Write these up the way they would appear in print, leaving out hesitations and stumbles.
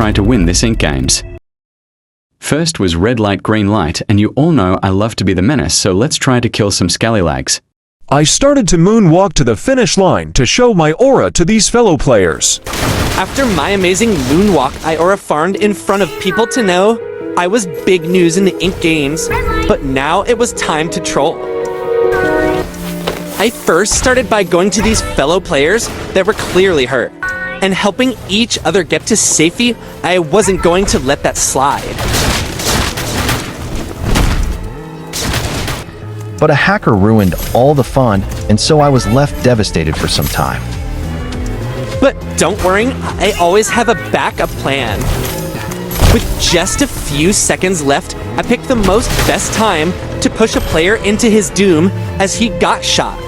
try to win this Ink Games. First was red light, green light, and you all know I love to be the menace, so let's try to kill some scallylags. I started to moonwalk to the finish line to show my aura to these fellow players. After my amazing moonwalk, I aura farmed in front of people to know I was big news in the Ink Games, but now it was time to troll. I first started by going to these fellow players that were clearly hurt, and helping each other get to safety. I wasn't going to let that slide. But a hacker ruined all the fun, and so I was left devastated for some time. But don't worry, I always have a backup plan. With just a few seconds left, I picked the best time to push a player into his doom as he got shot.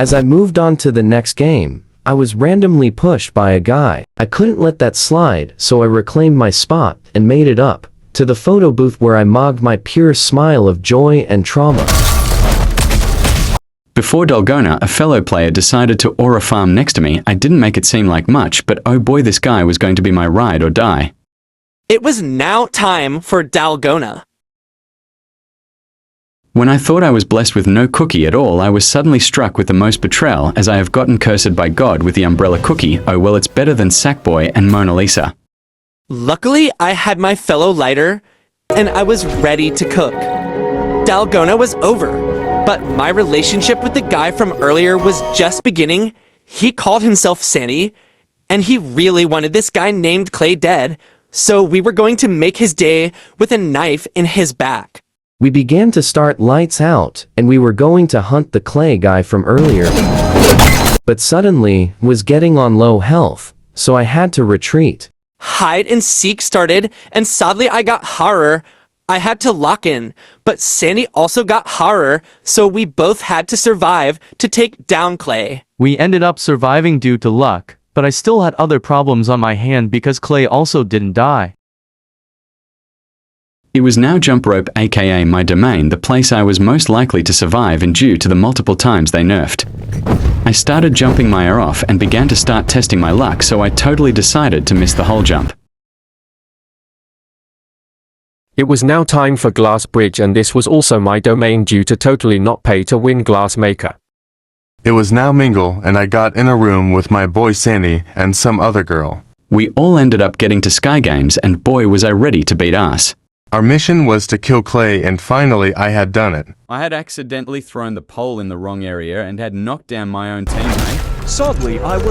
As I moved on to the next game, I was randomly pushed by a guy. I couldn't let that slide, so I reclaimed my spot and made it up to the photo booth where I mogged my pure smile of joy and trauma. Before Dalgona, a fellow player decided to aura farm next to me. I didn't make it seem like much, but oh boy, this guy was going to be my ride or die. It was now time for Dalgona. When I thought I was blessed with no cookie at all, I was suddenly struck with the most betrayal, as I have gotten cursed by God with the umbrella cookie. Oh well, it's better than Sackboy and Mona Lisa. Luckily, I had my fellow lighter, and I was ready to cook. Dalgona was over, but my relationship with the guy from earlier was just beginning. He called himself Sandy, and he really wanted this guy named Clay dead, so we were going to make his day with a knife in his back. We began to start lights out, and we were going to hunt the Clay guy from earlier. But suddenly, was getting on low health, so I had to retreat. Hide and seek started, and sadly I got horror. I had to lock in, but Sandy also got horror, so we both had to survive to take down Clay. We ended up surviving due to luck, but I still had other problems on my hand because Clay also didn't die. It was now Jump Rope, aka my domain, the place I was most likely to survive, and due to the multiple times they nerfed. I started jumping Maya off and began to start testing my luck, so I totally decided to miss the whole jump. It was now time for Glass Bridge, and this was also my domain due to totally not pay to win Glassmaker. It was now Mingle, and I got in a room with my boy Sandy and some other girl. We all ended up getting to Sky Games, and boy was I ready to beat ass. Our mission was to kill Clay, and finally I had done it. I had accidentally thrown the pole in the wrong area and had knocked down my own teammate. Sadly, I was